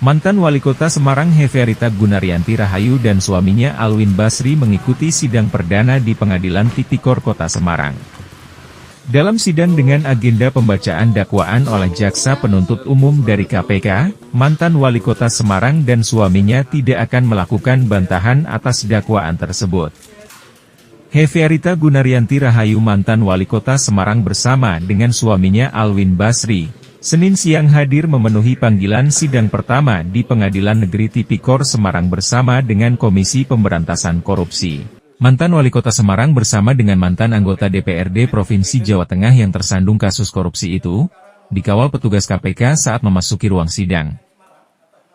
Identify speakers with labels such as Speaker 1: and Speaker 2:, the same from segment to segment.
Speaker 1: Mantan Wali Kota Semarang Hefearita Gunaryanti Rahayu dan suaminya Alwin Basri mengikuti sidang perdana di Pengadilan Tipikor Kota Semarang. Dalam sidang dengan agenda pembacaan dakwaan oleh Jaksa Penuntut Umum dari KPK, mantan Wali Kota Semarang dan suaminya tidak akan melakukan bantahan atas dakwaan tersebut. Hefearita Gunaryanti Rahayu mantan Wali Kota Semarang bersama dengan suaminya Alwin Basri, Senin siang hadir memenuhi panggilan sidang pertama di Pengadilan Negeri Tipikor Semarang bersama dengan Komisi Pemberantasan Korupsi. Mantan Wali Kota Semarang bersama dengan mantan anggota DPRD Provinsi Jawa Tengah yang tersandung kasus korupsi itu, dikawal petugas KPK saat memasuki ruang sidang.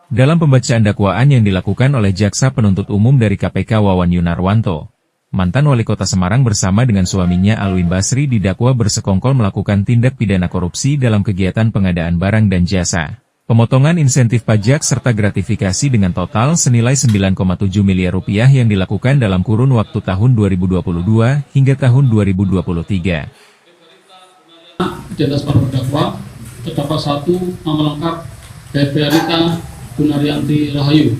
Speaker 1: Dalam pembacaan dakwaan yang dilakukan oleh Jaksa Penuntut Umum dari KPK Wawan Yunarwanto, mantan Wali Kota Semarang bersama dengan suaminya Alwin Basri didakwa bersekongkol melakukan tindak pidana korupsi dalam kegiatan pengadaan barang dan jasa, pemotongan insentif pajak serta gratifikasi dengan total senilai 9,7 miliar rupiah yang dilakukan dalam kurun waktu tahun 2022 hingga tahun 2023.
Speaker 2: Di atas para terdakwa, terdapat satu nama lengkap Hefearita Gunaryanti Rahayu.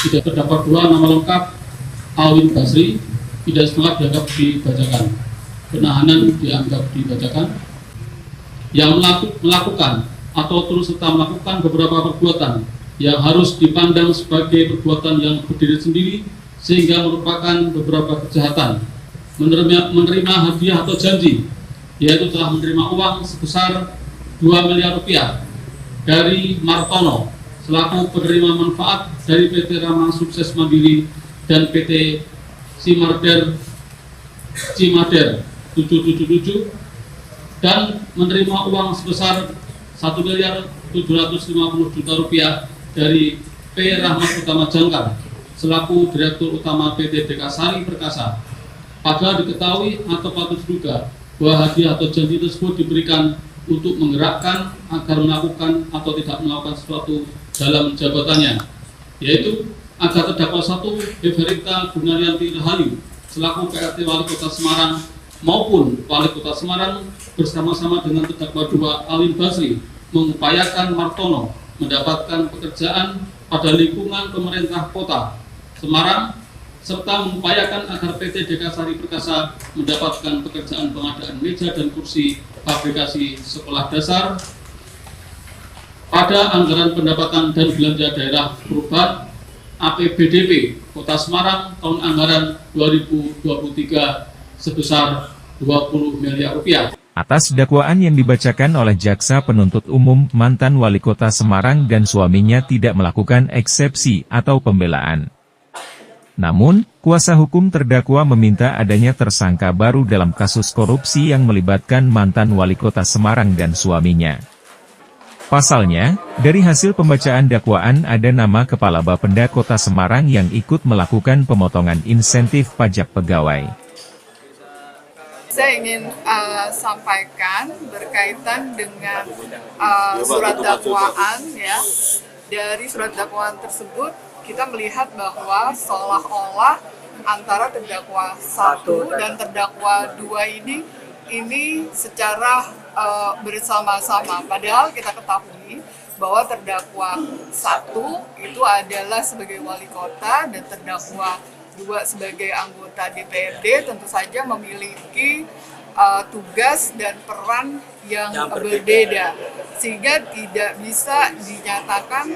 Speaker 2: Tidak terdapat dua nama lengkap Alwin Basri. Tidak semangat dianggap dibacakan. Penahanan dianggap dibacakan. Yang melakukan atau terus serta melakukan beberapa perbuatan yang harus dipandang sebagai perbuatan yang berdiri sendiri sehingga merupakan beberapa kejahatan. Menerima hadiah atau janji, yaitu telah menerima uang sebesar 2 miliar rupiah dari Martono selaku penerima manfaat dari PT Rama Sukses Mandiri dan PT Cimader 777 dan menerima uang sebesar 1.750.000.000 rupiah dari P. Rahmat Utama Jangkar selaku Direktur Utama PT Dekasari Perkasa. Padahal diketahui atau patut diduga bahwa hadiah atau janji tersebut diberikan untuk menggerakkan agar melakukan atau tidak melakukan sesuatu dalam jabatannya, yaitu agar terdakwa satu Hefearita Gunaryanti Rahayu selaku PRT Wali Kota Semarang maupun Wali Kota Semarang bersama-sama dengan terdakwa dua Alwin Basri mengupayakan Martono mendapatkan pekerjaan pada lingkungan pemerintah Kota Semarang serta mengupayakan agar PT Dekasari Perkasa mendapatkan pekerjaan pengadaan meja dan kursi fabrikasi sekolah dasar pada anggaran pendapatan dan belanja daerah perubahan APBDP Kota Semarang tahun anggaran 2023 sebesar 20 miliar rupiah.
Speaker 1: Atas dakwaan yang dibacakan oleh Jaksa Penuntut Umum, mantan Wali Kota Semarang dan suaminya tidak melakukan eksepsi atau pembelaan. Namun, kuasa hukum terdakwa meminta adanya tersangka baru dalam kasus korupsi yang melibatkan mantan Wali Kota Semarang dan suaminya. Pasalnya, dari hasil pembacaan dakwaan ada nama Kepala Bapenda Kota Semarang yang ikut melakukan pemotongan insentif pajak pegawai.
Speaker 3: Saya ingin sampaikan berkaitan dengan surat dakwaan ya. Dari surat dakwaan tersebut kita melihat bahwa seolah-olah antara terdakwa 1 dan terdakwa 2 ini secara bersama-sama. Padahal kita ketahui bahwa terdakwa 1 itu adalah sebagai wali kota dan terdakwa 2 sebagai anggota DPRD tentu saja memiliki tugas dan peran yang berbeda, sehingga tidak bisa dinyatakan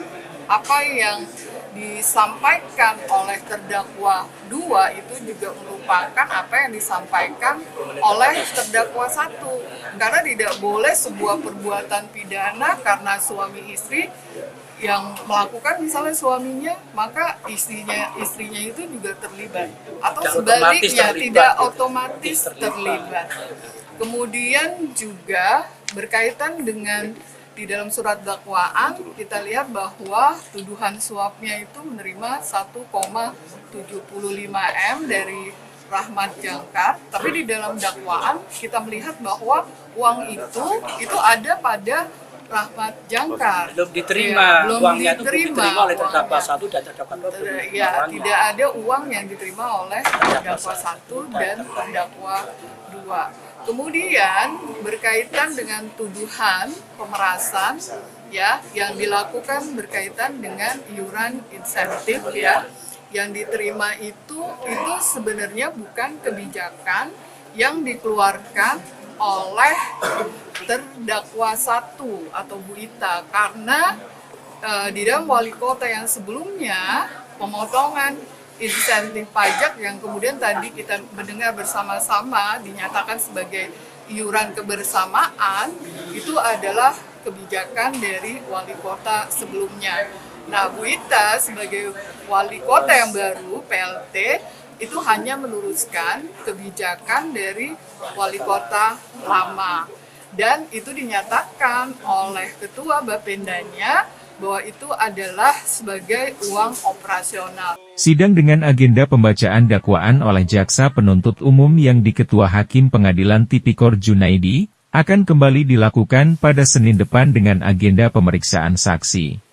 Speaker 3: apa yang disampaikan oleh terdakwa 2 itu juga merupakan apa yang disampaikan oleh terdakwa 1, karena tidak boleh sebuah perbuatan pidana karena suami istri yang melakukan misalnya suaminya, maka istrinya itu juga terlibat, atau sebaliknya tidak otomatis terlibat. Kemudian juga berkaitan dengan di dalam surat dakwaan kita lihat bahwa tuduhan suapnya itu menerima 1,75 M dari Rahmat Jangkar, tapi di dalam dakwaan kita melihat bahwa uang itu ada pada Rahmat Jangkar.
Speaker 4: Belum diterima,
Speaker 3: belum
Speaker 4: uangnya
Speaker 3: diterima
Speaker 4: oleh terdakwa 1 dan terdakwa 2.
Speaker 3: Ya, tidak ada uang yang diterima oleh terdakwa 1 dan terdakwa 2. Kemudian berkaitan dengan tuduhan pemerasan ya yang dilakukan berkaitan dengan iuran insentif ya yang diterima itu sebenarnya bukan kebijakan yang dikeluarkan oleh terdakwa 1 atau Bu Ita, karena di dalam wali kota yang sebelumnya pemotongan insentif pajak yang kemudian tadi kita mendengar bersama-sama dinyatakan sebagai iuran kebersamaan itu adalah kebijakan dari wali kota sebelumnya. Nah, Bu Ita sebagai wali kota yang baru, PLT, itu hanya meluruskan kebijakan dari wali kota lama. Dan itu dinyatakan oleh ketua Bapendanya bahwa itu adalah sebagai uang operasional.
Speaker 1: Sidang dengan agenda pembacaan dakwaan oleh jaksa penuntut umum yang diketua Hakim Pengadilan Tipikor Junaidi, akan kembali dilakukan pada Senin depan dengan agenda pemeriksaan saksi.